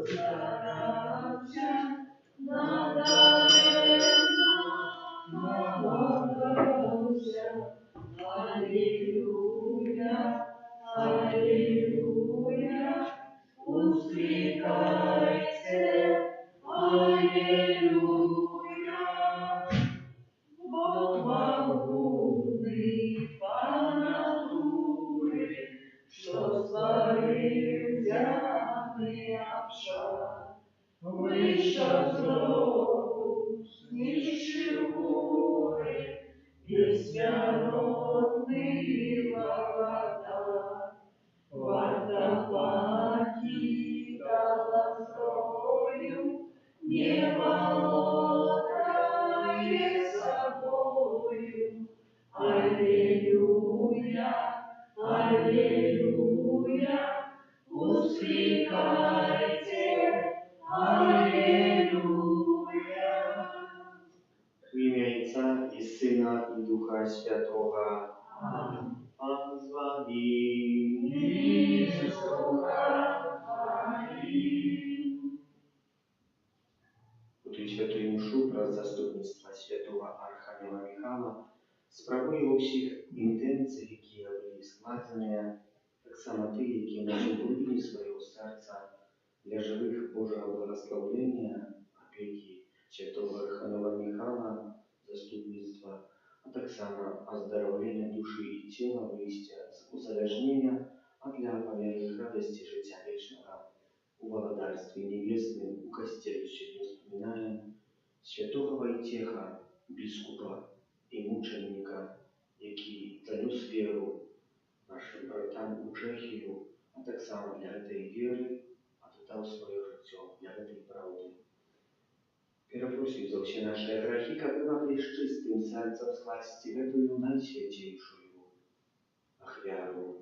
старався, надаремно налагався. Алілуя, алілуя, ускликайте, алілуя. Бог могутний по натурі, що створив земний обшар, вийшов з гробу, знищив гори, безсмертний благодать. Водопади дала строю, не володая собою. Аллилуйя, аллилуйя, ускликайте, аллилуйя. В ім'я Отця і Сина і Духа Святого. Амінь. Пан з вами. І з духом твоїм. У ту святую мшу про заступництва святого Архангела Михайла спрабую усіх інтенцій, які були складені, так само ті, які на глибині свого серця для живих Божого благословення, опеки святого Архангела Михайла, заступництва, а так само оздоровлення душі і тіла, вийстя з узалежнення, а для повірних радості життя вічного. У Володарстве Небесном, у костеле сегодня вспоминаем святого Войтеха, бискупа и мученика, який занес веру нашим братам у Чехию, а так само для этой веры отдал свое життя, для этой правды. Перепросим за все наши грехи, как мы могли с чистым сердцем скласть эту наисвятейшую ахвяру.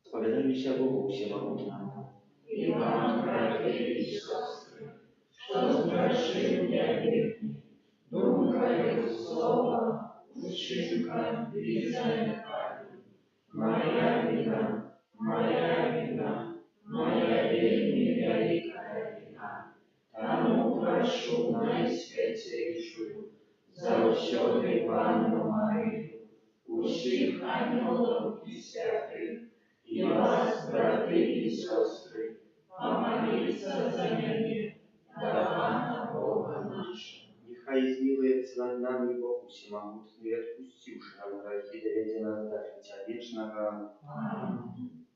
Споведаемся Богу Всемогутному. И вам, братья и сестры, что сгрешил я грехи, думкою, словом, учинком и замеканием. Моя вина, моя вина, моя вельми великая вина. Тому прошу наисвятейшую, завсёды Панну Марию, усіх ангелов и святых, и вас, браты и сестры, помолиться за меня, до Пана Бога нашего. Нехай змилуется над нами Бог Всемогутный, отпустивший нам грехи, доведя нас до життя вечного. Аминь.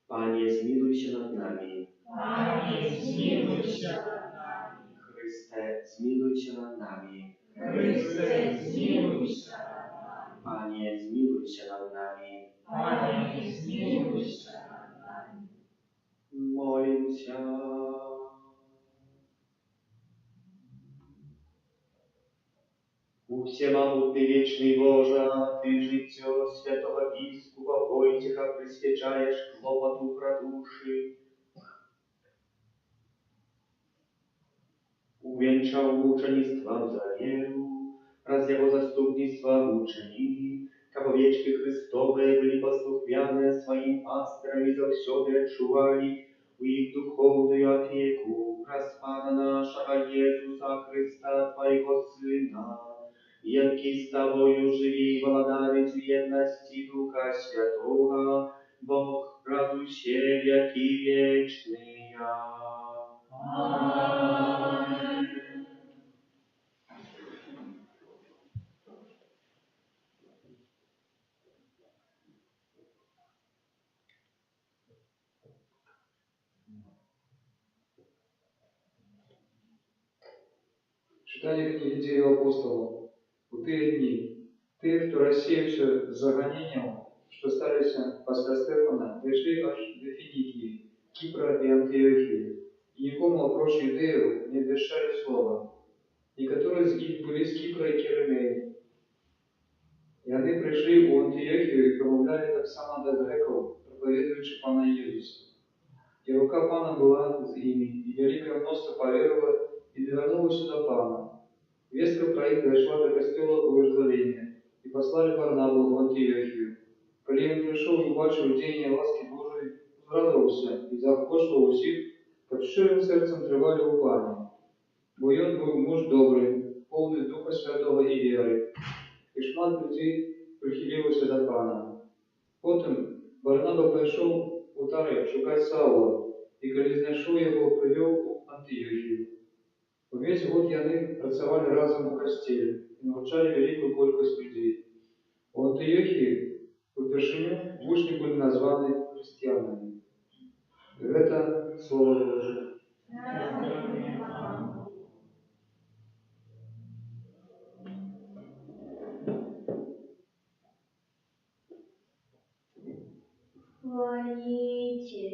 Пане, змилуйся над нами. Пане, змилуйся над нами. Христе, змилуйся над нами. Христе, змилуйся над нами. Пане, змилуйся над нами. Пане, змилуйся над нами. Молимся. У всемогутный вечный Боже, Ты житё святого бискупа Войтеха присвячаешь клопоту про души. Увенчал мученичеством за веру, раз его заступництва мучени, как овечки Христовые были послухняны своим пасторам и завсёды отчували у их духовную опеку, распада нашего Иисуса Христа, Твоего Сына, який с Тобою живи, володарить в едности Духа Святого, Бог разуще веки вечные. Аминь. Читание книги Деяния апостолов. У ты одни, ты, кто рассеявся за гонением, что старися паска Стефана, дошли аж до Финикии, Кипра и Антиохии, и никому опроч юдеев не обвещали слова. Некоторые из них были с Кипра и Киrenеи. И они пришли в Антиохию и промовляли так само до греков, проповедуючи Пана Иисуса. И рука Пана была с ими, и великое множество поверовало и вернулось сюда Пана. Вестка про их дошла до костела у Иерусалиме, и послали Варнаву в Антиохию. Коли он пришел и убачил деяние ласки Божией, зрадувався і запрошував усіх, каб щирим серцем тривали у Пані. Бо ён був муж добрий, повний Духа Святого і віри, і шмат людей прихилилося до Пана. Потім Барнаба пайшов у Тарет шукати Саула, і коли знайшов його, привів у Антиохію. Увесь год яны працавали разом у касцелі і навчалі вялікую колькасць людзей. У Антыёхіі упершыню вучні былі названы хрысціянамі. Гэта Слова Божие. Хвалите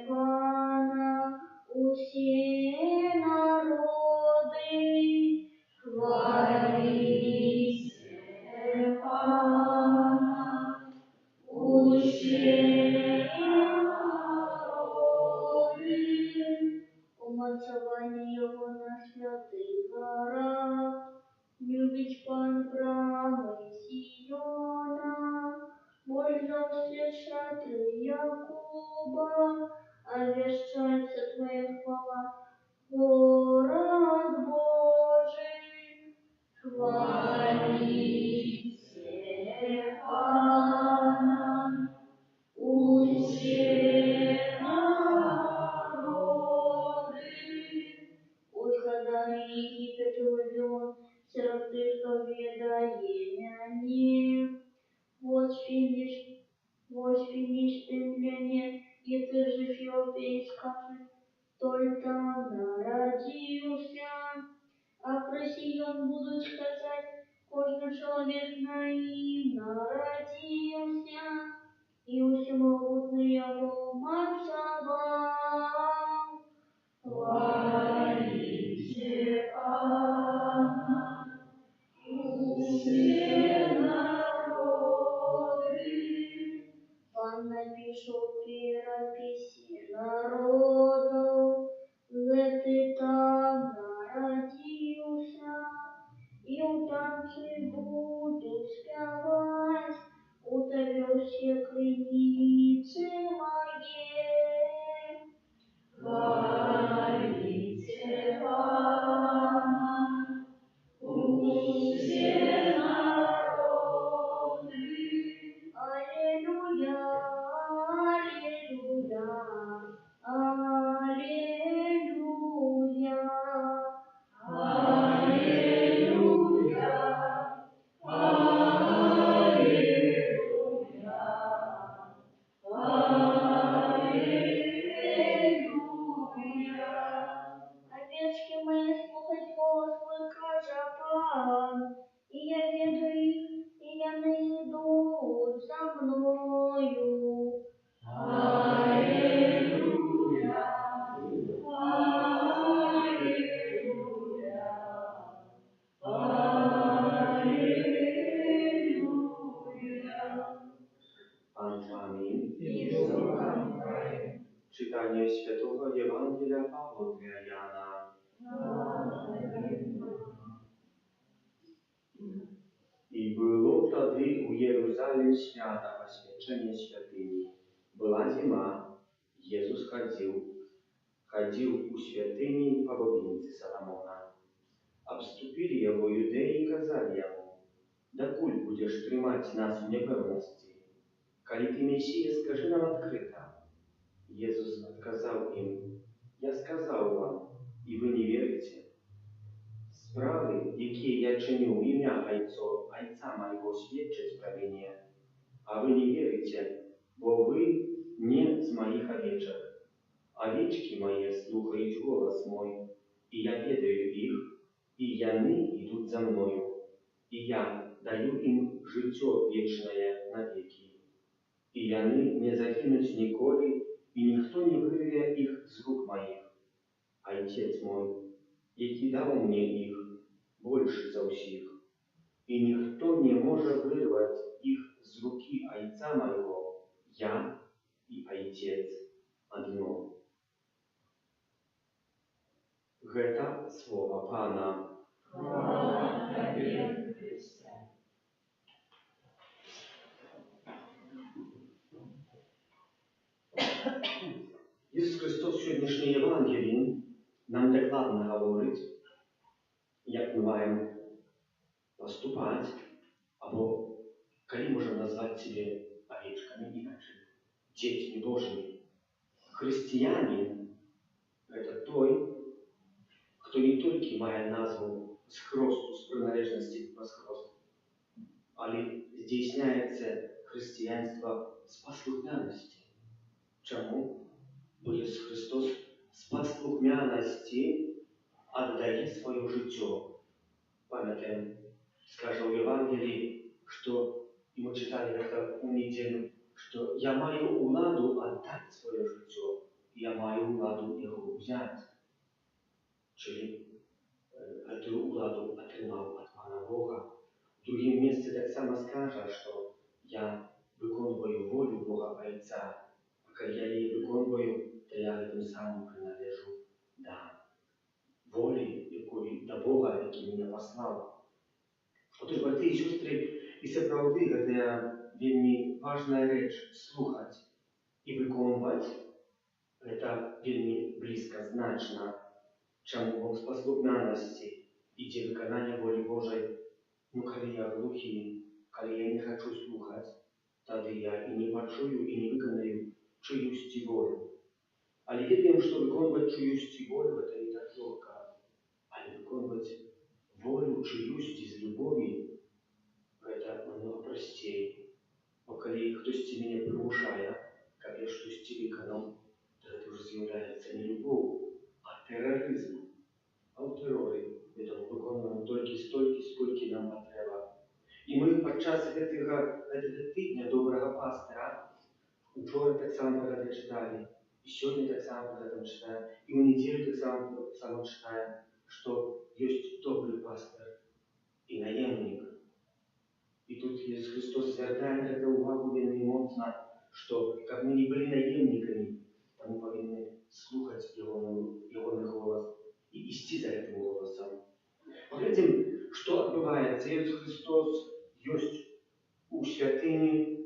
Пана, усе народы, хвалите Пана, усе народы. Умацование его на святых горах, любить Пан брамы Сиона, польза все шатры Якуба, овещается твоя хвала, город Божий. Хвалите Пана, усе народы. Узгадай Египет и Вавилон, сироты, что ведаемяне. Вот филистимляне, и ты же Эфиопии скажет, только народился. А про Сион будут сказать, каждый человек на им народился, и всемогутный его Мацавал. Хвалите Пана, усе народы. Пан напишу переписи народов, ты там народился, и у танцы будут спевать, у тебя все крыницы моей. Хвалите Пана, усе народы. Аллилуйя, аллилуйя, аллилуйя, аллилуйя, аллилуйя, аллилуйя. Овечки мои, слухать голос твой, каже Пан, и я веду их, и яны идут за мною. Аллилуйя, аллилуйя, аллилуйя. Пан з вами. И с духом твоим. Czytanie Świętego Ewangelia Pawła dla Jana. I było wtedy u Jeruzalem święta oświęcenie świątyni. Była zima, Jezus chodził u świątyni po obietnicy Salomona. Obstupili jego Judei i kazali jemu, dokąd będziesz trzymać nas w niepewności? Kali ty Mesija, скажи nam odkryto. Jezus odkazał im, ja skazał wam, i wy nie wierzycie. Sprawy, jakie ja czynię w imię Ojca mojego, świadczyć prawie nie, a wy nie wierzycie, bo wy nie z moich owieczek. Owieczki moje słuchają głos mój, i ja wiedаю ich, i jany idą za мною, i ja dаю im życie wieczne na wieki. I jany nie zaginąć nigdy, i ніхто не вирве їх з рук моїх. Отець мой, який дав мені їх, більше за всіх, і ніхто не може вирвати їх з руки Отця моєго, я і Отець одно. Гэта слово Пана. Слава Тебе, Христе. Ісус Христос в сьогоднішній Євангелії нам докладно говорить, як ми маємо поступати, або коли можемо назвати себе овечками, иначе детьми Божьими. Християнин – это той, кто не только має назву з хросту, з приналежності на хрост, але здійсняється християнство з послухняності. Чому? Бо Ісус Христос з послухняності віддає своє життя. Пам'ятаємо, скаже у Євангелії, що, і ми читали це у неділю, що я маю владу віддати своє життя, і я маю владу його взяти. Czyli эту владу отримав від Пана Бога. В другому місці так само скаже, що я виконую волю Бога Отця, а коли я її виконую, то я тим самим приналежу до волі, до Бога, який мене послав. Отож, брати і сестри, і справді, це вельми важна річ слухати і виконувати. Це вельми близько, значно. Чому Бог з послухняності іде виконання волі Божої. Ну, коли я глухий, коли я не хочу слухати, тоді я і не почую, і не виконаю чиюсь волю. Але віримо, що виконувати чиюсь волю – це не так легко. Але виконувати волю чиюсь з любові – це намного простіше. Бо коли хтось мене примушає, коли я щось виконав, то це вже з'являється не любов, а тероризм. А в терорі ми виконуємо тільки стільки, скільки нам треба. І ми під час цього тижня доброго пастора вчора так само про це читали, і сьогодні так само про це читаємо, і в неділю так само читаємо, що є добрий пастор і наємник. І тут Ісус Христос звертає на це увагу вельми моцно, що як ми не були наємниками, то ми повинні слухати Його голос і йти за цим голосом. Поглядим, що відбувається. Ісус Христос є у святині,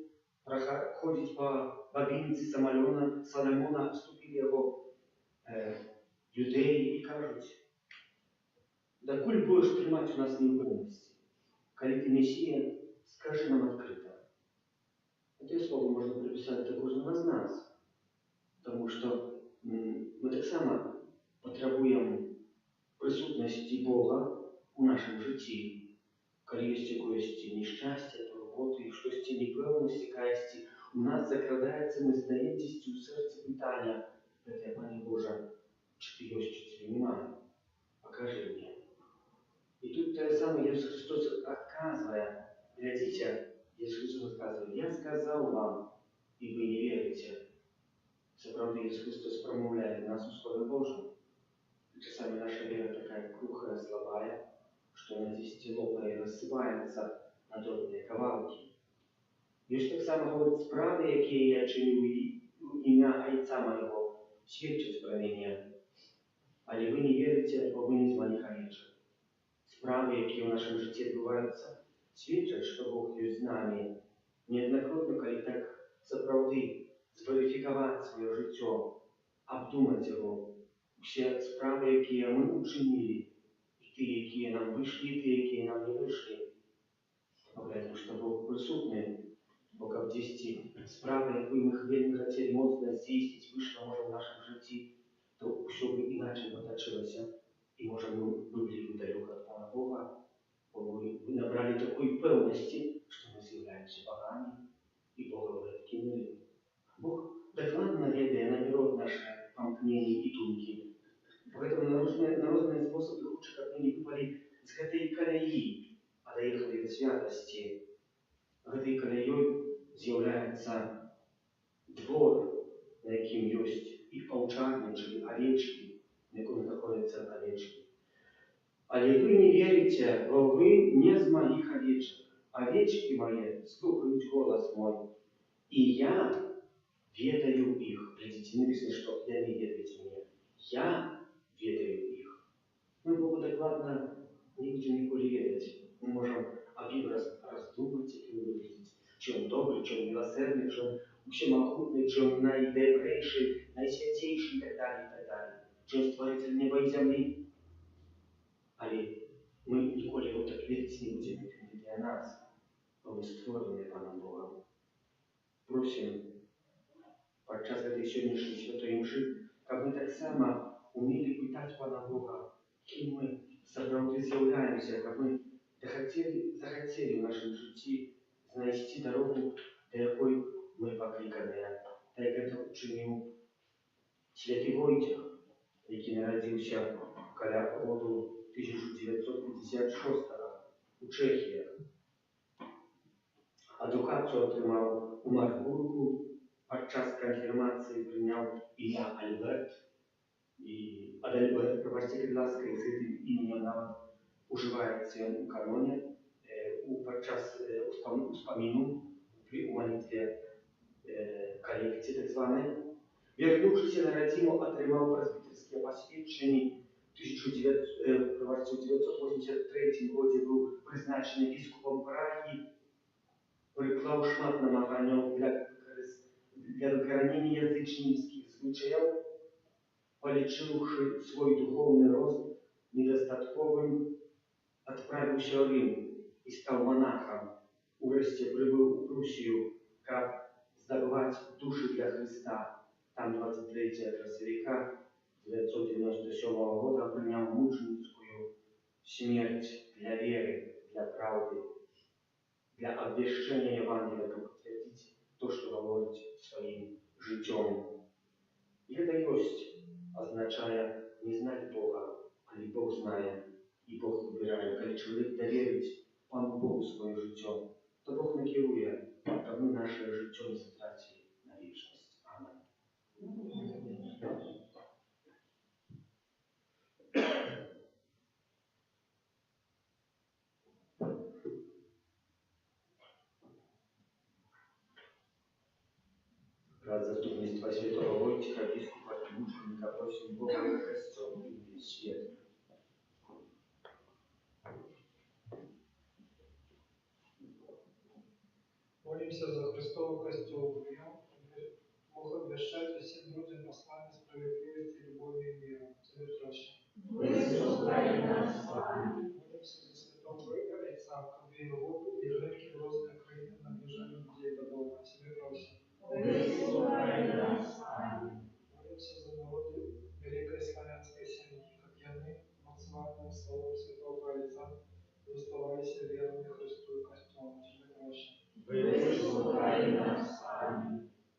ходить по бабинці Соломона, обступили його юдеї і кажуть: «Доколь будеш тримати у нас невпевненості? Коли ти Месія, скажи нам відкрито». Це слово можна приписати до кожного з нас, тому що ми так само потребуємо присутності Бога у нашому житті. Коли є якесь нещастя, турботи, щось непевності, каясті, у нас закрадається, ми задаємо у серці питання: «Пане Боже, чи ти є, чи тебе немає? Покажи мені». І тут те саме Ісус Христос відказує. Глядите, Ісус Христос відказує: «Я сказав вам, і ви не вірите». Це правда, Ісус Христос промовляє нас у Слові Божому. Часами наша вера такая крухая, слабая, что она здесь лопая и рассыпается на дробные кавалки. Єж так само говорить: «Справи, які я чиню у ім'я Отця Моєго, свідчать про мене. Але ви не вірите, бо ви не з моїх овечок». Справи, які в нашому житті відбуваються, свідчать, що Бог є з нами. Неоднократно, коли так справді зверифікувати своє життя, обдумати його, всі справи, які ми учинили, і ті, які нам вийшли, і ті, які нам не вийшли, поглядимо, що Бог присутний, бо як десь справи, які ми вельми хотіли моцно здійснити, вийшло, може, в нашому житті, то все б іначе поточилося, і, може, ми були далеко від Пана Бога, бо ми набрали такої певності, що ми з'являємося богами, і Бога ви відкинули. Бог докладно ведає наперед наші помкнення і думки. Поэтому на разные способы лучше, как мы не выпали с этой колеи, а доехали до святости. Этой колеей является двор, на яким есть и овчарни, или овечки, на якому находятся овечки. Але вы не верите, бо вы не из моих овечек. Овечки мои слухают голос мой, и я ведаю их. Глядите, написано, что я не ведаете мне. Я ведаю их. Мы Богу докладно не будем николи ведать. Мы можем об нем раздумать, как он выглядит, чем он добрый, чем он милосердный, чем он всемогутний, чи він найдобрейший, найсвятейший і так далі, і так далі. Чи він створитель неба і землі. Але ми ніколи в так вірити не будемо, як не для нас, бо ми створені Паном Богом. Просимо, подчас этой сьогоднішньої святої мши, каб ми так само умели питати Пана Бога, ким ми справді з'являємося, каб ми захотіли в нашому житті знайти дорогу, до якої ми покликані. Та як це учинив святий Войтіх, який народився каля роду 1956 у Чехії. Адукацію отримав у Марбургу, подчас конфірмації прийняв ім'я Альберт. І Адальберт, пробачте, будь ласка, і з цим іменем навіть уживається у каноні, подчас успоміну у молитві колекції так званої. Вернувшись на родину, отримав пресвітерське посвідчення. В 1983 році був призначений біскупом Праги, приклав шмат намаганняў для выкаранення язычніцкіх звычаяў, полічивши свой духовный рост недостатковым, отправился в Рим и стал монахом. Уросте прибыл в Пруссию, как здобывать души для Христа. Там 23 красовика 1997 года принял мученицкую смерть для веры, для правды, для обвещения Евангелия, подтвердить то, что говорит своим житем. И это есть, означая не знать Бога, а Бог знает, и Бог выбирает. Когда человек доверить Пану Богу свое житье, то Бог накирует, а мы наше житье не затратили на вечность. Аминь. Рад заступництва святого Войтіха, біскупа і мученика, просим Бога на Костел и весь свет. Молимся за Христовый костел, Бог обещает всем людям послание справедливости, любови и мира. Тебе проще. Молимся за святого Отца, чтобы его и рынки грозной Украины наближали людей до Бога. Тебе проще. Молимся за народы великой славянской семьи, как и они, мацеватным словом святого Отца, доставайся верными Христу и костелу. Тебе проще.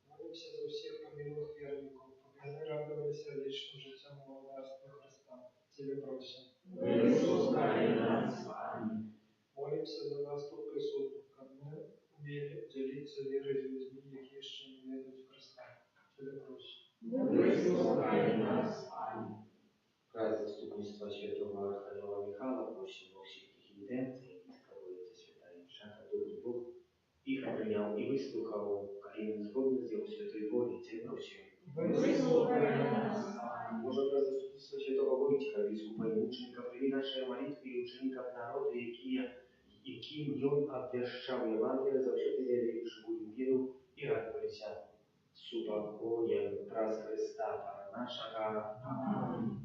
Молимся за всех помилых верников, чтобы они радовались вечным життям в благодарстве Христа. Тебе проще. Молимся за нас тут присутствующих, чтобы мы умели делиться верой с людьми, які ще не верят в Христа. Тебе проще. Рад заступництва святого Архангела Михайла, просим во всех тих інтенціях, які проводиться свята Мша, добрий Бог їх прийняв і вислухав, коли він згодний з його святої волі, це просим. Може, рад заступництва святого Войтіха, біскупа і мученика, прийми наші молитви і учеників народу, яким він обвящав Євангелие, завжди вірили в живу віру і радувалися супокоєм праз Христа, Пана нашого. Амінь.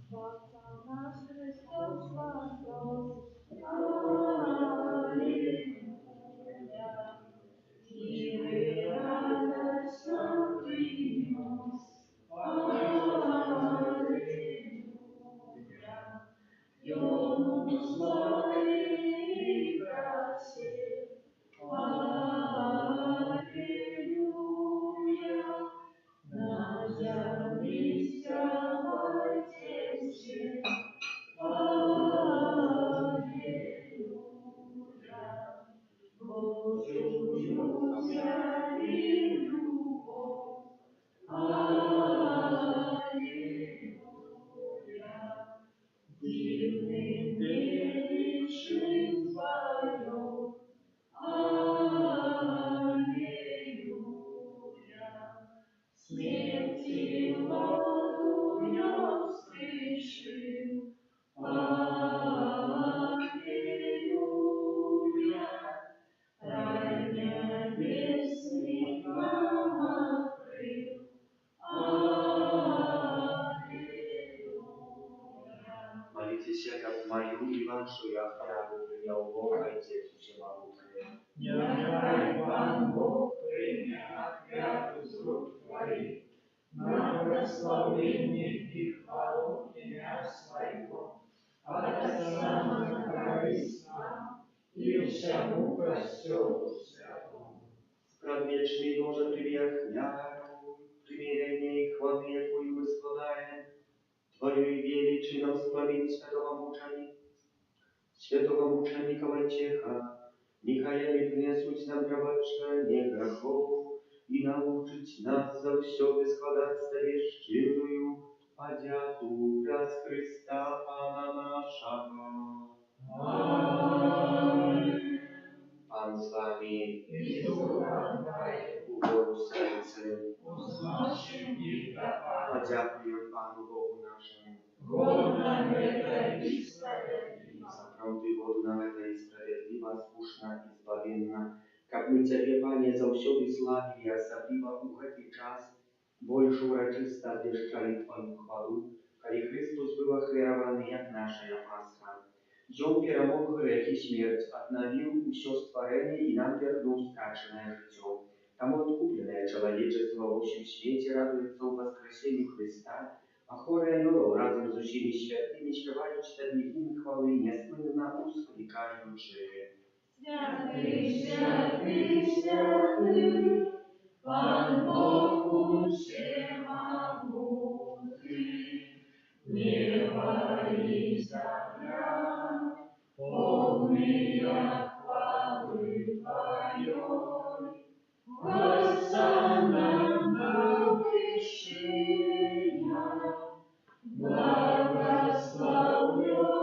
Спаса наш Христос воскрес, Аллилуйя, Дивы радость нам принес, Аллилуйя, Ему славы и красе, Аллилуйя, на земле вставайте все, Аллилуйя, Божию взяли любовь, Аллилуйя, дивным величием нашу и охрану принял Бога и Отец Всемогутный. Нехай Пан Бог прийме отряд из рук Твоих, на прославление и хвалу имя Своего, Отца на корысть нам и всему костелу святому. Предвечный Боже, привяхняю, примирение и хвалы, якую мы складаем, Твою и величину славить святого мученика Войчеха, нехай принесуть нам пробачение грехов и научить нас завсёды складаться щирую подяку пред Христа Пана нашего. Аминь. Пан с вами, И с духом Твоим, у сердце, узнавшим и добавим, подякуем Пану Богу нашему. годно это и справедливо. За правду воду нам это и справедливо, слушно и збавенно, как мы Тебе, Panie, завсёды славили, особливо у этот час, больше урочисто обвещали Твою хвалу, коли Христос был охверован, як наша Пасха. И Он перемог грех и смерть, обновил все створение и нам вернул страченное житье. Тому откупленное человечество во всем свете радуется в воскресению Христа, а хоры анёлов разом с усими святыми śpiewaють Тебе хвалы, неслынно ускликаючи. Святый, святый, святый, Пан Бог всемогутный, небо и земля, полные хвалы Твоей. Хосанна на вышинах,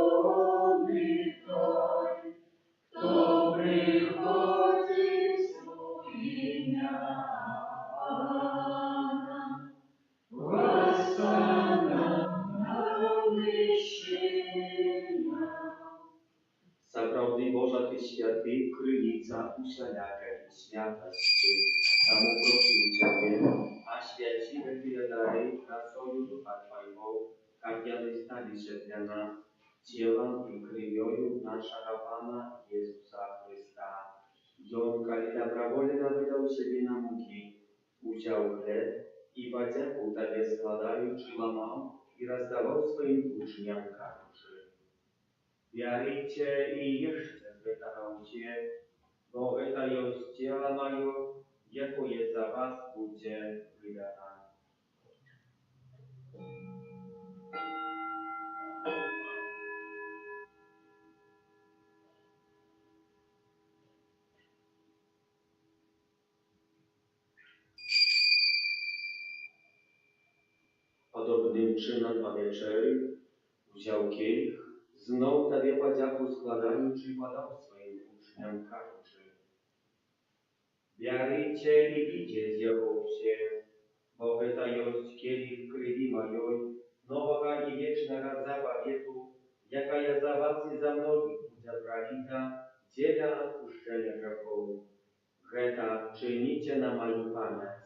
благословенный Той, кто приходит в имя Пана. Хосанна на вышинах. Заправды Божа Ty święty, krynica uszaлякой святости. Тому просим Ciebie, освяти эти дары красою Духа Твоего, как они стали для нас телом и кровью нашего Пана Иисуса Христа. И Он, коли добровольно выдал себе на муки, взял хлеб и подяку Тебе складаючи ломал и раздавал своим учням кажучи: Вярите и ешьте z этого уте, bo это есть тело мое, якое за вас будет выдано. Podobnym czynem po wieczerzy wziął kielich, znów Tobie podziaku składając i podał swoim uczniom każący: Wярите i picie z jego wsie, bo это есть kielich krwi mojej, nowego i wiecznego zawietu, jaka za was i za mnogich będzie prolita, dla odpuszczenia grzechów. Это czynicie na moją pamięć.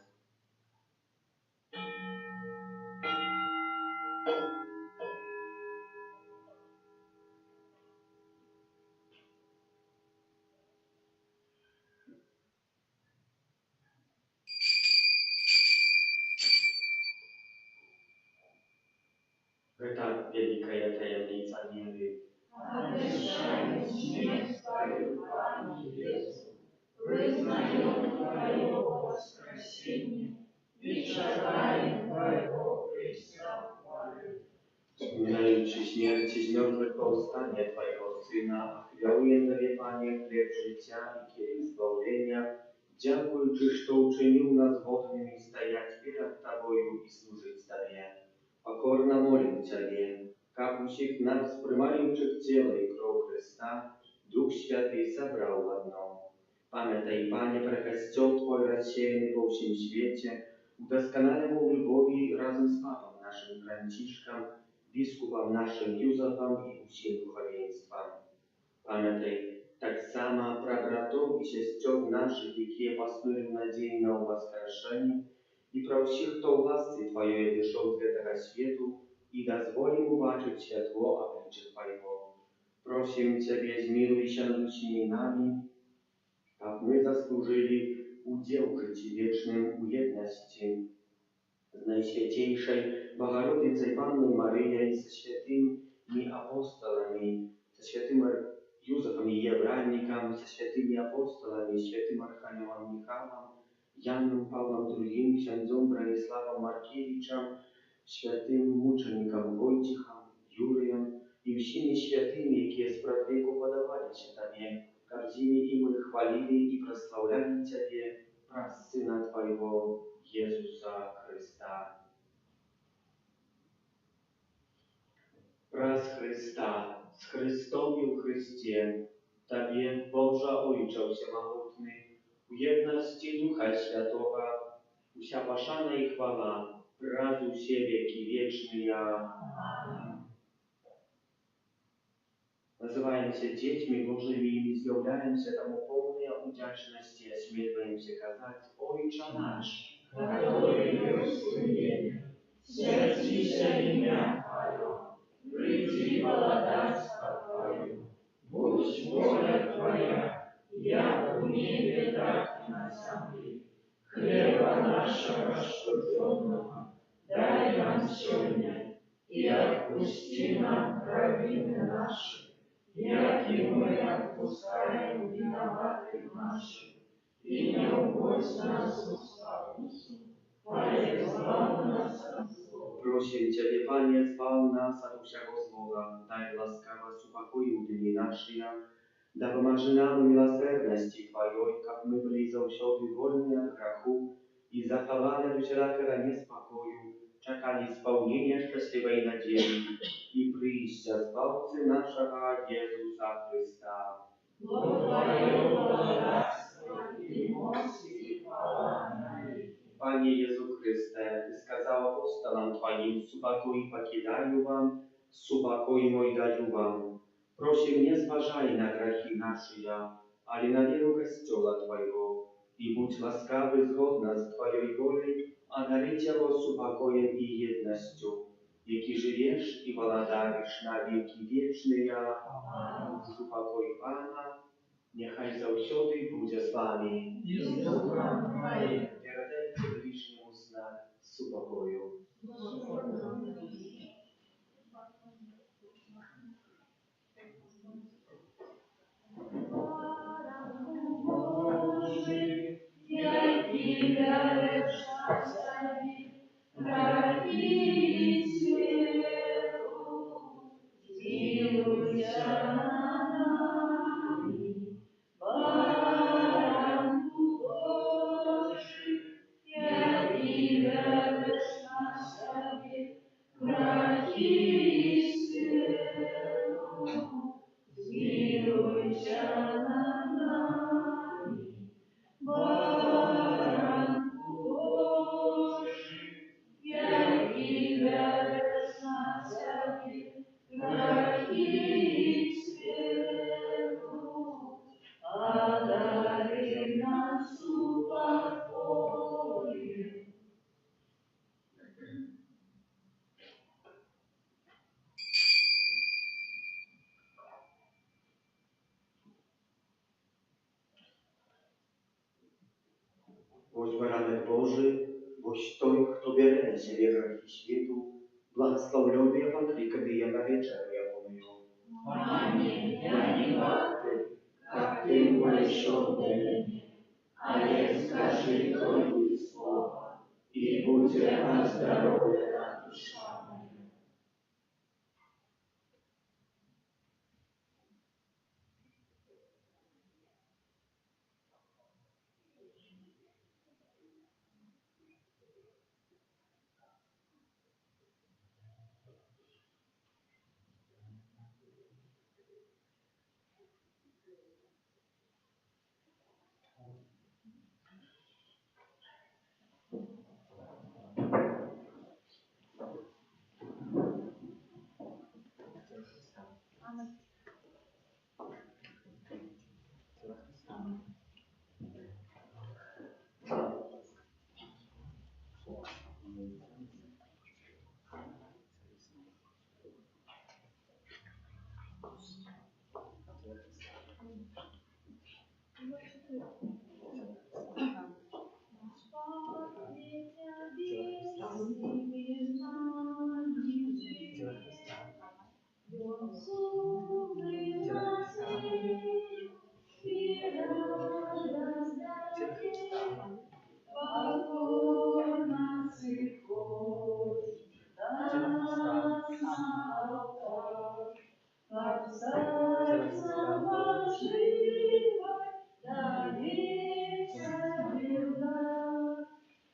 Это великая таємниця віри. Обещаем смерть Твою, Пане Иисус, вызнаем Твое воскресение и шагаем Твоего Христа хвалы. Wspominając śmierć z mертвых powstanie Twojego Syna, chwaluję Tobie, Panie, chleb życia i kielich zbawienia, dziękując, że uczynił nas godnymi stajać przed Tobою i służyć Tobie. Покорно молим Тебе, как у всех нас, принимающих тело и кровь Христа, Дух Святый собрал в одном. Памятай, Пане, про костел Твой рассеянный во всем свете, удосконаливал любови разом с Папом нашим Францишком, biskupom naszym Józefom i усім духовенством. Пам'ятай, так само про братов и сестер наших, які поснули надію на воскрешение, и про всех, кто в ласке Твоей дошел с этого свету, и дозволим убачить святво обличия Твоего. Просим Ciebie, zmiłuj się nad всеми nami, tak my zasłużyli udział w życiu wiecznym u jedności z Najświętejszej Bogorodicy Panny Maryi, ze świętymi apostolami, ze świętym Józefem i Jewranikiem, ze świętymi apostolami, świętym Archaniołem Michałem, Janem Pawłem II, księdzem Bronisławem Markiewiczem, świętym muczenikiem Wojciechem, Juriem i всеми świętymi, jakie z prawego podawali się Tobie, każdymi im chwalili i prosławiali Ciebie, przez Syna Twojego, Jezusa Chrysta. Przez Chrysta, z Chrystom w Chrystie, Tobie, Boże Ojcze Всемогутny, u jedności Ducha Świętego, usia paszana i chwała, prazu się wieki wieczny. Amen. Nazywają się dziećmi Bożymi i zjawiają się temu pełnej wdzięczności, a śmieją się kazać Ojcze nasz, который есть в небе, святится имя Твое, приди благодатство Твое, будь воля Твоя, як в небе, так и на земле. Хлеба нашего штучного дай нам сегодня, и отпусти нам провины наши, як и мы отпускаем виноватым нашим. И не уводь нас в искушение, ale zbaw nas od zła. Prosím Ciebie, Panie, zbaw nas od wszego zła, daj łaskawa upokoju dni наши, да поможи нам милосердности Твоей, как мы были завсёды вольны от греху и заховали от всякого неспокою, czekali spełnienia szczęśliwej nadziei i przyjścia Zbawcy naszego Jezusa Chrysta. Bo Twoje bogactwo i moc i chwała na wieki. Panie Jezu Chryste, Ty skazał apostolam Twoim, supokój покидаю Wam, supokój mój dаю Wam. Prosim, nie zważaj na grzechy nasze, ale na wielu Kościoła Twojego i bądź łaskawy zgodna z Twojej woli, a daryć Jego supokojem i jednością, jaki żyjesz i władarisz na wieki wieczne. Amen. Supokój Pana, niechaj zawsiody będzie z Wami. I z duchem Twoim. Передайте ближнему знак супокою. Божий, який дариш на собі, раді світу, змилуйся над нами, Баранку Божий, який дариш на собі, раді світу, змилуйся над нами, Баранку Божий, який береш на собі гріхи світу, а дари нас упокоєм. Boś baranek Boży, boś той, хто бере на себе грехи світу, благословленный Евангелий, когда я на вечеру явную. Аминь, я не ваты, как ты вошел в меня, а я скажи только слово, и будь оздоровлена душа моя.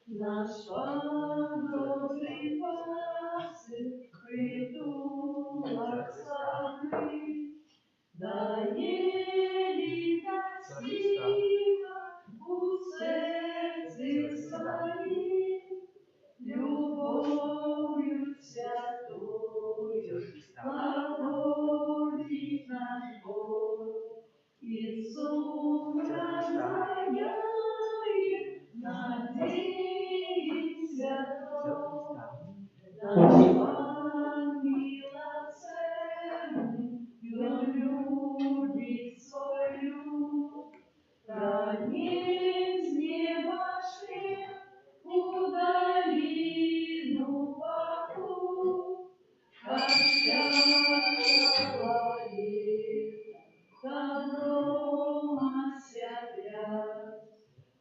Наш Пан добрий пастир, притула слави, дає ліка світа у серці своїм, любов'ю святою, благоволить наш Бог. Ісус розганяє, надіється Бог, наш Пан милосердний, Він любить свою. Ранец неба шлем у долину паху, как говорит, дома святят,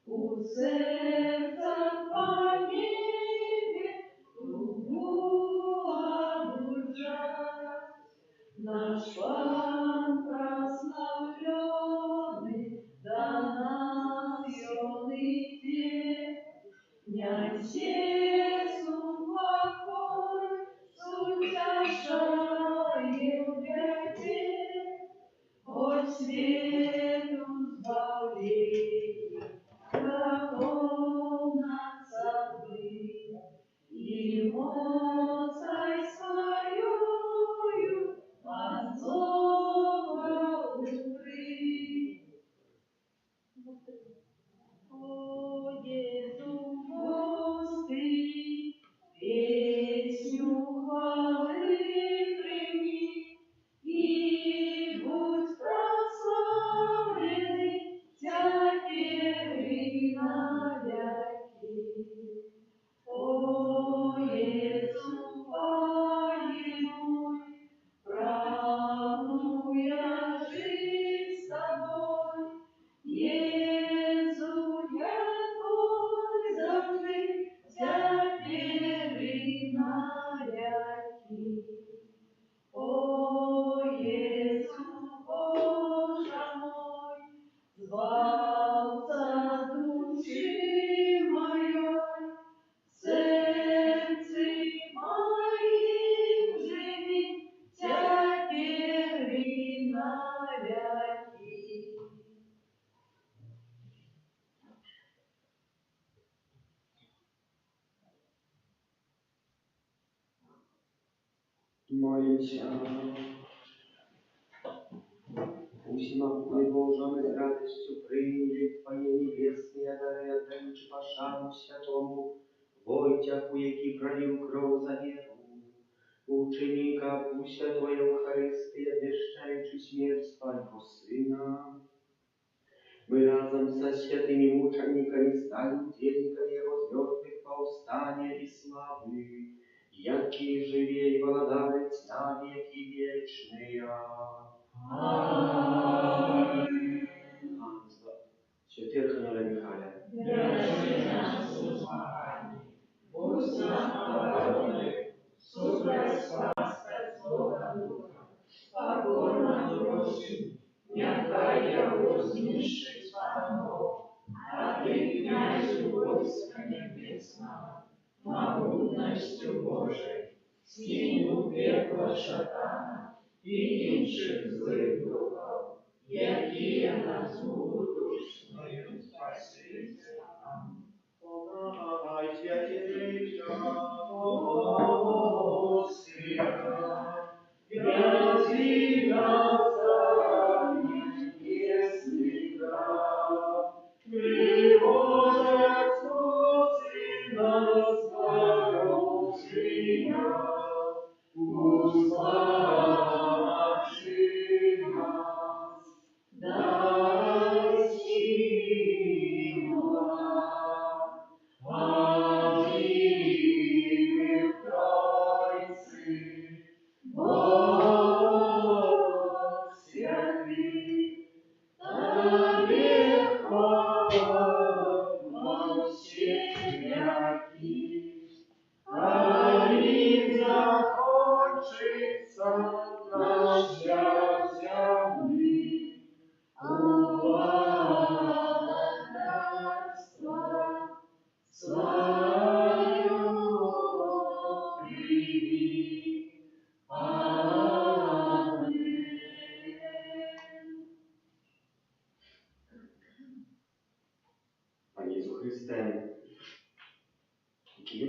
у сердца по небе кругу обуджат. Наш Пан прославленный, до нас Он идет, Нянсесу покой, утешает беде, от свету избавление, наполнится мы, и мощной своею от злого укрыть. О, Иисус, Господи, песню хвалы прими, и будь прославленный теперь и навеки. О, Иисус, Аллилуйя, прагну я жить с Тобой, Иисус, я Твой завжди, теперь и навеки. О, Иисус, Боже мой, звался души моей, в сердце моим живи, теперь и навеки. Молимся. Всемогутный Боже, мы с радостью приняли Твои небесные дары, отдаючи пошану святому, Войтяху, який пролил кров за веру, ученика пусть Твоя Евхаристия, обещаючи смерть Твоего Сына. Мы разом со святыми мучениками стали удельниками Его звездных повстания и славы, який живе и владает на веки вечные. Аминь. Святий Архангеле Михайле, Держи нас у змаганні, будь нам оборони, супроть спаска злого духа, покорно просим, нехай його знищить панов, а ты, князю войска небесного, могутностью Божией, скинь у пекла шатана и інших злых духов, які нас будуть душною спасителям. помагай, святейша, Богослова, язи нас небесных, приводят Сына спасения, услыши нас, дай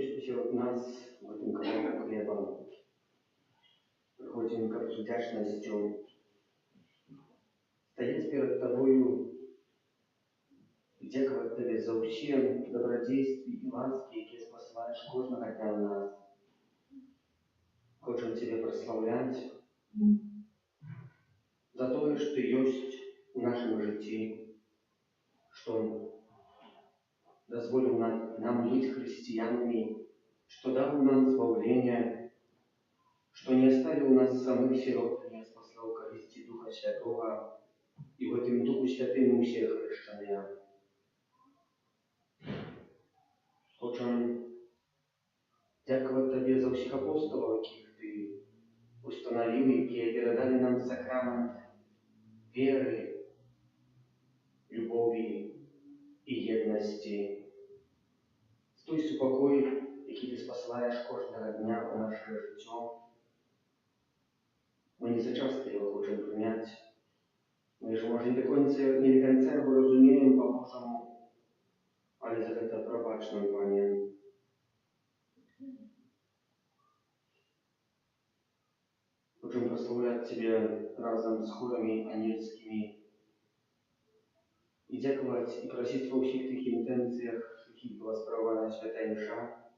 что посеред нас в этом кавалке хлеба приходим как с вдячностью стоять перед Тобою и дякувати Тебе за усі добродействия и ласки, які спасаєш кожного дня нас. Хочем Тебе прославлять за то, что Ты есть в нашем житті, что дозволил нам быть христианами, что дал нам избавление, что не оставил нас самых сиротами, а спасал користи Духа Святого, и в этом Духу Святым мы все хрещения. Хочем дякувати Тобі за всіх апостолів, яких Ти установив, які передали нам сакрамент віри, любові і єдності. Той супокой, який Ти спасаєш кожного дня у наше життя, ми не зачасто його хочемо прийняти. Ми ж, може, не до кінця його розуміємо по-божому, але за це пробач нам, Пане. Хочем прославлять Тебя разом с хорами ангельскими и дякувати, и просить во всех тих интенциях, каких была справлена Святая Мша,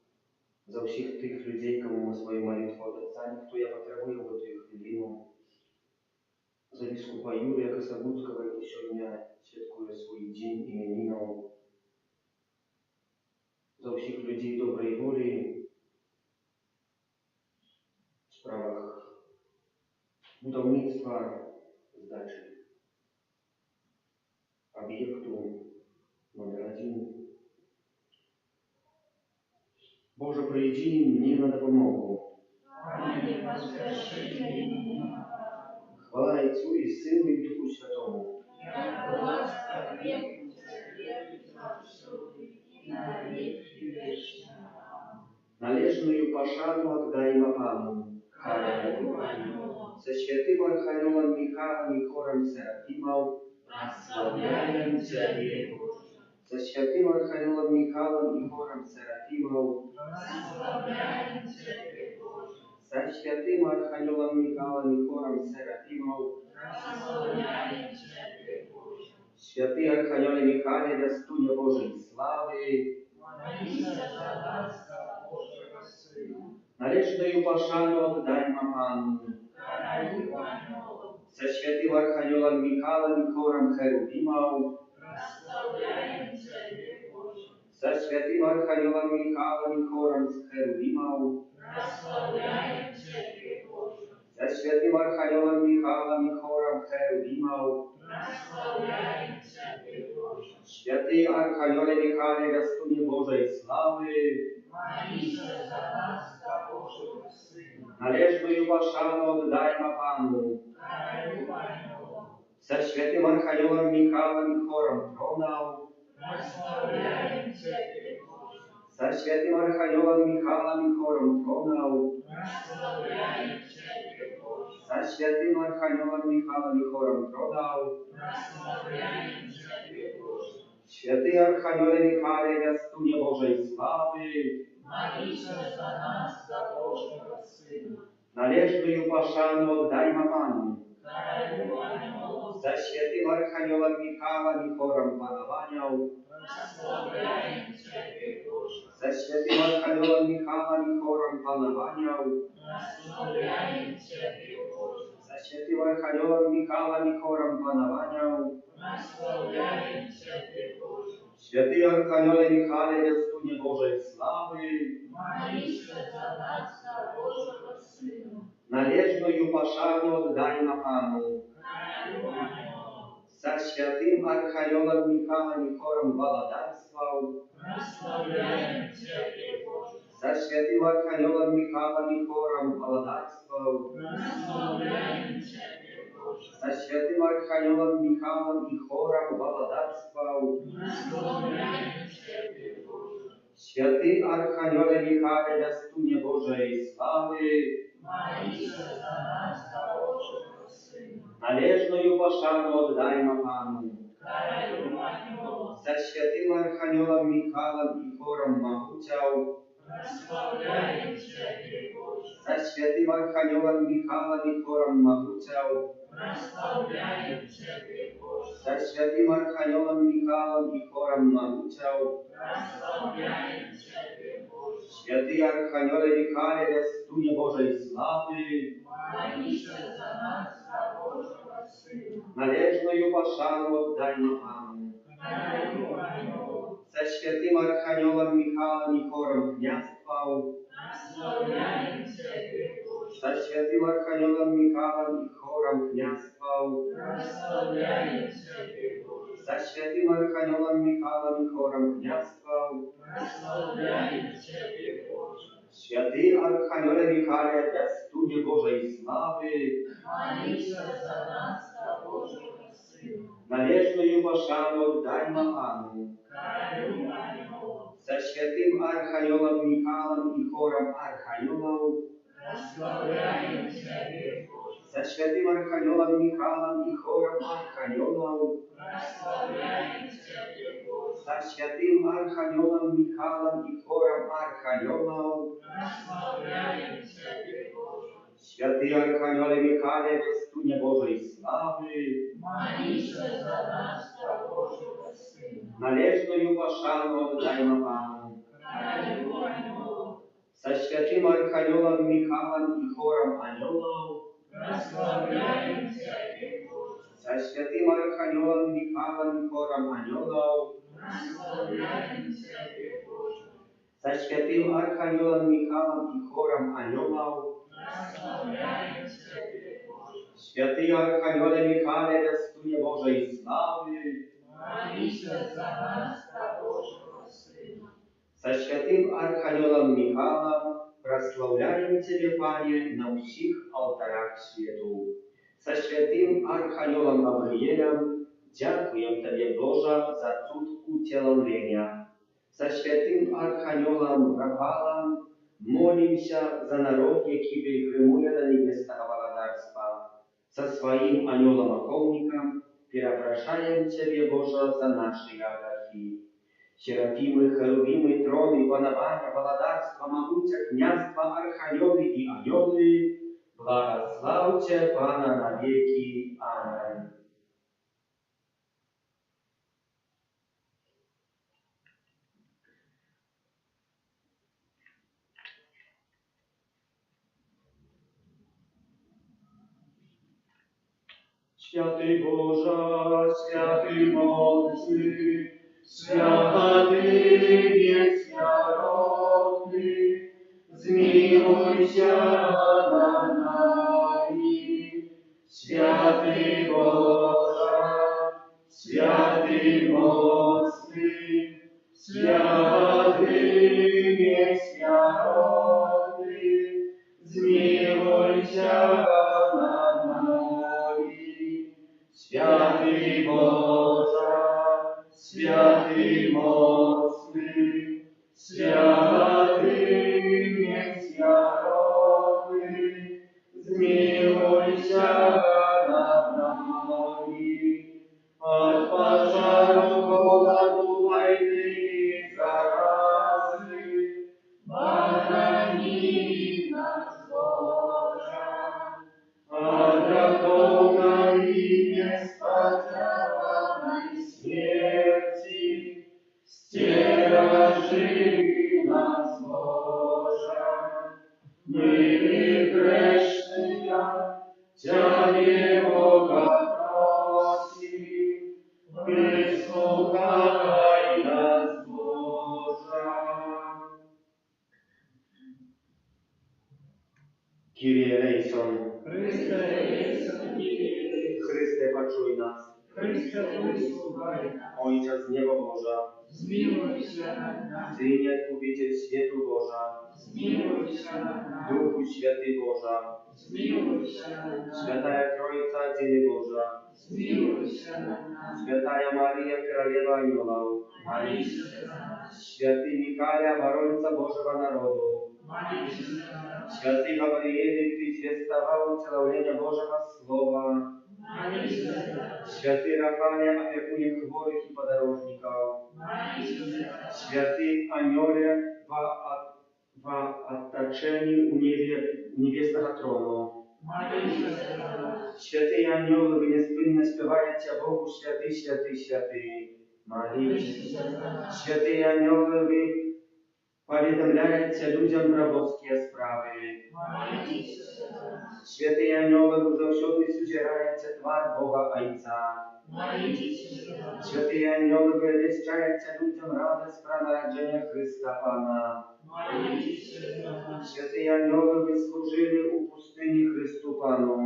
за всех тих людей, кому мы свою молитву отдали, кто я потребую в эту хвилину, за бискупа Юрия Кособудского, который сегодня святкует свой день именинов, за всех людей доброй воли в справах будівництва здачі об'єкту номер 1. Боже, прийди мені на допомогу. Хвала Отцю і Сину і Духу Святому. Належную пошану отдаємо Пану. Со святым Архангелом Михаилом и хором Серафимов прославляем Тебя. Со святым Архангелом Михаилом и хором Серафимов прославляем Тебя. Со святым Архангелом Михаилом и хором Серафимов прославляем Тебя. Святый Архангел Михаил, достуня Божьей славы, молись за нас, за Божьего Сына. Належную пошану отдаємо Пану. Со святым Архангелом Михаилом и хором Херувимов прославляем Тебя, Боже. Со святым Архангелом Михаилом и хором Херувимов прославляем Тебя, Боже. Со святым Архангелом Михаилом и хором Херувимов прославляем Тебя, Боже. Святый Архангел Михаил, достуня Божьей славы, молись за нас, за Божьего Сына. Належную пошану отдаємо Пану. Со святым Архангелом Михаилом и хором Тронов прославляем Тебя, Боже. Со святым Архангелом Михаилом и хором Тронов прославляем Тебя, Боже. Со святым Архангелом Михаилом и хором Тронов прославляем Тебя, Боже. Святый Архангел Михаил, достуня Божьей славы, молись за нас, за Божьего Сына. Належную пошану отдаємо Пану. За святым Архангелом Михаилом и хором панованиев прославляем Тебя, Боже. За святым Архангелом Михаилом и хором панованиев прославляем Тебя, Боже. За святым Архангелом Михаилом и хором панованиев прославляем Тебя, Боже. Святый Архангел Михаил, достуня Божьей славы, молись за нас, за Божьего Сына. Належную пошану отдаємо Пану. За святым Архангелом Михаилом и хором Володарствов прославляем Тебя, Боже. За святым Архангелом Михаилом и хором Володарствов прославляем Тебя, Боже. За святым Архангелом Михаилом и хором Володарствов прославляем Тебя, Боже. Святый Архангел Михаил, достуня Божьей славы, молись за нас, за Божьего Сына. Належную пошану отдаємо Пану. За святым Архангелом Михаилом и хором Могутяв Прославляем Тебя, Боже. За святым Архангелом Михаилом и хором Могутел. Прославляем Тебя, Боже. За святым Архангелом Михаилом и хором Могутел. Прославляем Тебя, Боже. Святый Архангеле Михаиле, вестуне Божией славы, Молися за нас, за Божьего Сына. належную пошану отдай нам. Королю Анёл. За святым Архангелом Михаилом и хором княжествовал. Прославляем Тебя, Боже. За святым Архангелом Михаилом и хором княжествовал. Прославляем Тебя, Боже. За святым Архангелом Михаилом и хором княжествовал. Прославляем Тебя, Боже. Святый Архангеле Михаиле, вестуне Божией славы, Молися за нас, за Божьего Сына. належную пошану отдай нам. Королю Анёл. За святым Архангелом Михаилом и хором архангелов. Прославляем Тебя, Боже. За святым Архангелом Михаилом и хором архангелов. Прославляем Тебя, Боже. За святым Архангелом Михаилом и хором архангелов. Прославляем Тебя, Боже. Святый Архангеле Михаиле, вестуне Божией славы, Молися за нас, за Божьего Сына. належную пошану отдай нам. Королю Анёл. За святым Архангелом Михаилом и хором ангелов. Прославляем Тебя, Боже. За святым Архангелом Михаилом и хором ангелов. Прославляем Тебя, Боже. За святым Архангелом Михаилом и хором ангелов. Прославляем Тебя, Боже. Святый Архангеле Михаиле, вестуне Божией славы, Молися за нас, за Божьего Сына. за святым Архангелом Михаилом прославляем Тебе, Пане, на всех алтарях свету. Со святым Архангелом Гавриилем дякуем Тебе, Боже, за цуд утеломления. Со святым Архангелом Рафалом молимся за народ, який пригримує до небесного володарства. Со своим анgelом-охотником перепрошаем Тебе, Боже, за наши грехи. Серафимы, херувимы, троны, панования, володарства, могутя, княжества, архангелы и ангелы, благословьте Пана навеки. Аминь. Святый Боже, святый мощный, святый бессмертный, zmiłuйся над нами. Святый Боже, святый мощный, святый бессмертный, zmiłuйся над нами. Святый Боже, святый мощный, святый бессмертный, zmiłuйся над нами. От пожару, голоду, войны и заразы Похрани нас, Боже. от греховной и неспасенной смерти, стережи нас, Боже. Мы грешные, Тебя Бога просим, выслухай нас, Боже. Kyrie eleison. Христе, Єсен, Єсен, Chryste, poczuj nas. Христе, вислухай нас. Ojcze z nieba Boża, Змилуйся над нами, Ty Odkupiciel światu Boża, змилуйся над нами, Duchu Święty Boża, змилуйся над нами, Świętaja Trójca Dzień Boża, змилуйся над нами, Świętaja Maria Królewna Aniołów, молися за нас, Święty Mikołaj, Obrońca Bożego Narodu, молися за нас, Święty Gabriel, Ty zwiastował ucielowienia Bożego Słowa, молися за нас, Święty Rafale, opiekuje chorych i podróżników, молися за нас, Święty Aniole, zaczeni u niebiesnego tronu. Молитесь за нас. Święty anioły, wy niespłynnie śpiewajcie Bogu, święty, święty, święty. Молитесь Молитесь. за нас. Święty anioły, wy повідомляєте людям про божські справи. Молитесь за нас. Święty anioły, wy zawsze sużeracie twar Boga Ojca. Молитесь за нас. Święty anioły, wy wieszczacie ludziom radość pra narodzenia Chrysta Pana. Молитесь за нас. Święty anioły, wy służyli u pustyni Chrystu Panu.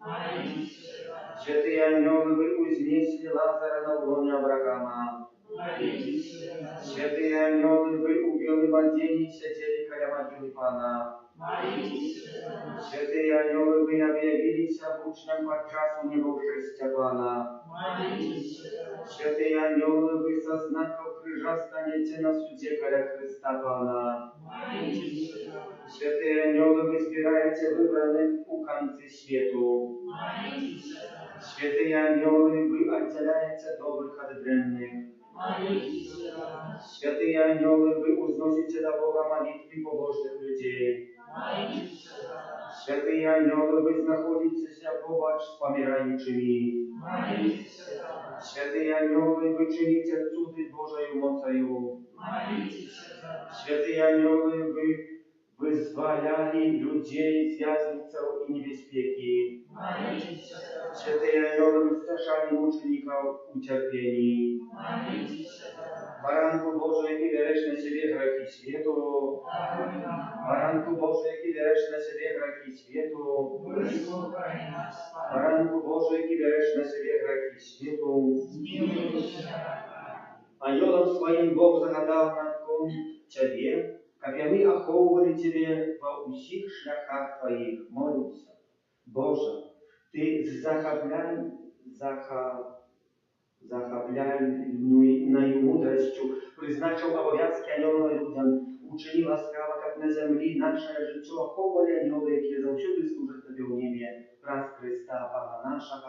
Молитесь за нас. Święty anioły, wy uznieśli Lazara na łonie Abrahama. Молитесь за нас. Święty anioły, wy ubieli młodzieni, siedzieli koło mogiły Pana. Молитесь за нас. Święty anioły, wy objawili się uczniom podczas nieboszczęścia Pana. Молитесь за нас. Święty anioły, wy ze znaku krzyża staniecie na sudzie koło Chrysta Pana. Молитесь за нас. Święty anioły, wy zbieracie wybranych u końca światu. Молитесь за нас. Święty anioły, wy oddzielacie dobrych od drewnych. Молитесь за нас. Święty anioły, wy uznosicie do Boga modlitwy pobożnych ludzi. Молитесь за нас. Święty anioły, wy znachodzicie się pobacz z pomierającymi. Молитесь за нас. Święty anioły, wy czynicie cudy Bożej mocą. Молитесь за нас. Święty anioły, wy wyzwalali ludzi z wязnicą i niebezpieki. Молитесь за нас. Święty anioły, wy straszali muczników ucierpieni. Молитесь за нас. Baranku Boże, jaki bierzesz na siebie grzechy światu. Baranku Boże, jaki bierzesz na siebie grzechy światu. Выслухай нас, Пане. Baranku Boże, jaki bierzesz na siebie grzechy światu. Zmiłuj się nad nami. Aniołom swoim Bóg zagadał nad Ciebie, kapiami ochowali Ciebie w усіх szlakach Twoich. Молимся. Boże, Ty захопляйною мудростью призначил обовязки анiołom людям, uczyni łaskawa, jak na ziemi nasze życie, ochowali anioły, jakie zawsze służą Tobie w niebie, przez Chrysta, Pana naszego.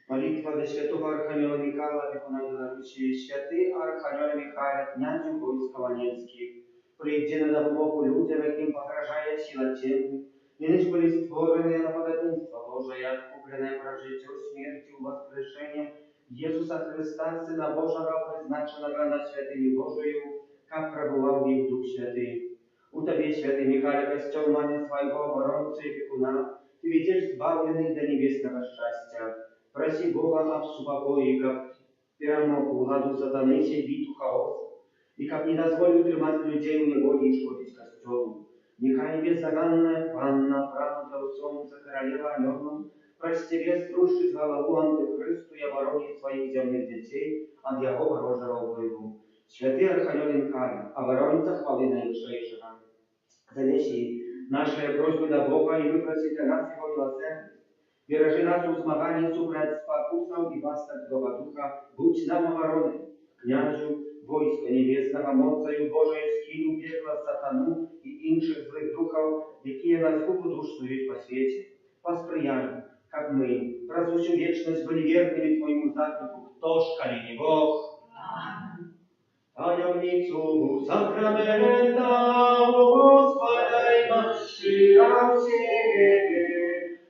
Молитва до святого Архангела Михаила, виконана на Руси. Святий Архангел Михайло, князю войск Волинських, прийди на допомогу людям, яким погрожає сила темні. Ніж були створені на подобенство Боже, як куплене прожиття смертю, воскрешення Єсуса Христа, Сина Божого, призначеного на святині Божою, як пробував їх Дух Святий. У Тобі, святий Михайло, костюм мане свого оборонця і пекуна, Ти ведеш збавлених до небесного щастя. Проси Бога об супокое, как перемог владу сатаны, сей хаос, и как не дозволил тримать людей у него и шкодить костелу. Нехай беззаганная панна, правда у солнца королева Алену, простере струшить голову антихристу и оборонит своих земных детей от его ворожего впливу. Святый Архангел Михаил, оборонится хвалы наилучшего. Занеси наши просьбы до Бога и выпроси для нас его милосердие. Wyraży nas u zmaganie suprać spakusał i bastard Boga Ducha, budź nam obrony. Kniaziu, wojska niebiesnego mocaju Bożej skinu biegła satanu i innych złych duchów, jakie nas ubuduszują po świecie. Посприяй, как мы, про всю вечность были верными Твоему заповеду, кто ж, коли не Бог? Tajemnicу sakramenta Господа щира в себе,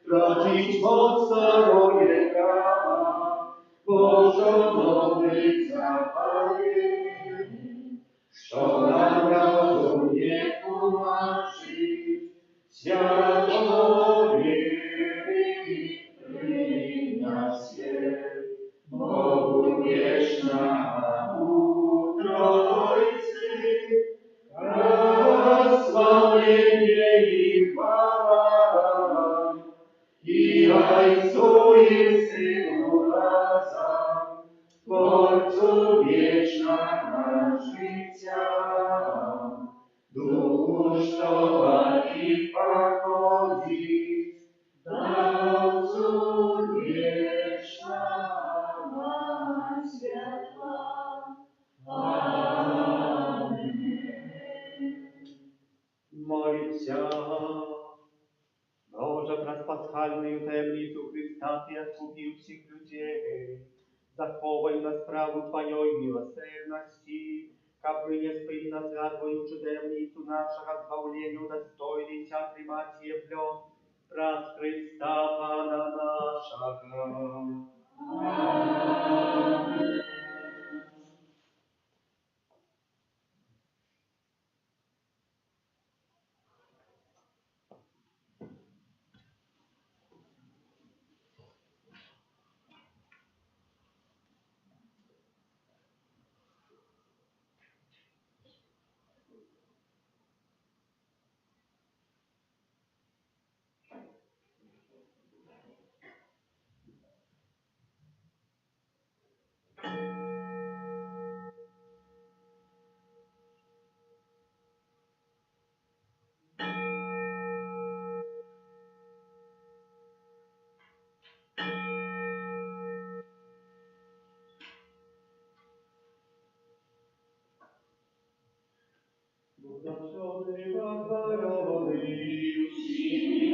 tracić moc starojej prawa, pożonowych zapaleń, co nam razum nie tłumaczyć, światowi wina się, Bogu wieczna u Trójcy, prosławienie i chwała, i Ojcu i Synu razem, Twórcu wiecznego życia, Duchu, co ich pochodzi, dawcu wiecznego światła. Amen. Молимся. Боже, праз пасхальную таємницю Христа Ти откупив всіх людей, заховай нас праву Твоєї милосердності, Кабы не спыть на святую чудемницу нашего збавления, удостоилися примать Евлен, пред Христа Пана нашего. Аминь. Благословенный возблагодари, всеми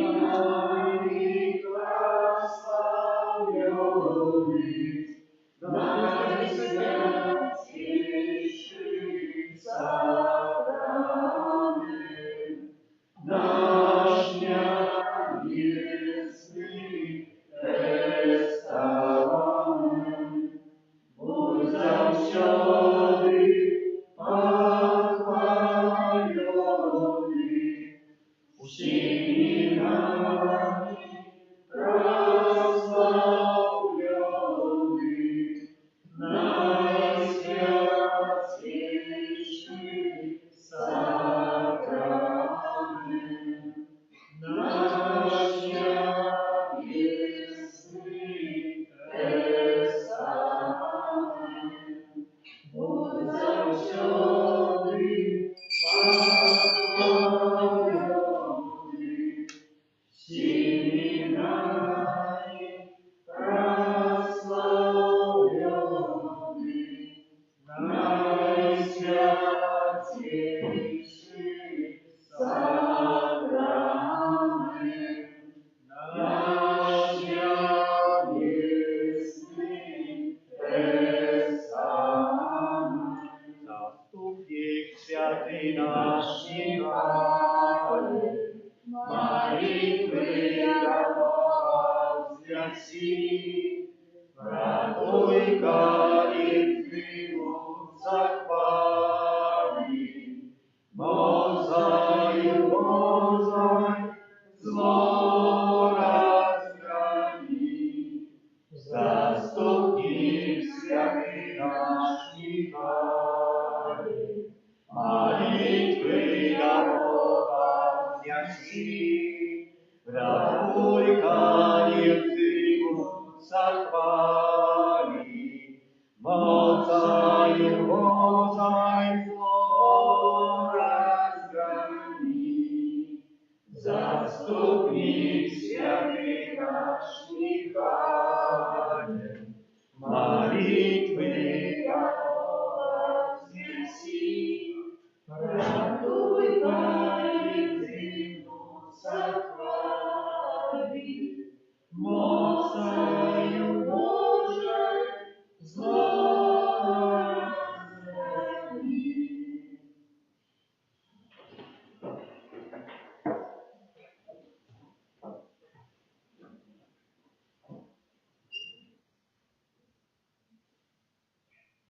прославляй, дай святейший сакрамент, наш небесный тестамент, будь завсёды похваленный, всеми нами прославленный, наисвятейший сакрамент, наш небесный тестамент, будь завсёды похваленный, всеми нами прославленный, наисвятейший сакрамент, наш небесный тестамент. Заступник святый наш Михаил, молитвы Бога взяси, вратой каинцы захвали, Божий, зло разгони. Заступник святый наш Михаил, молитвы Бога взяси, вратой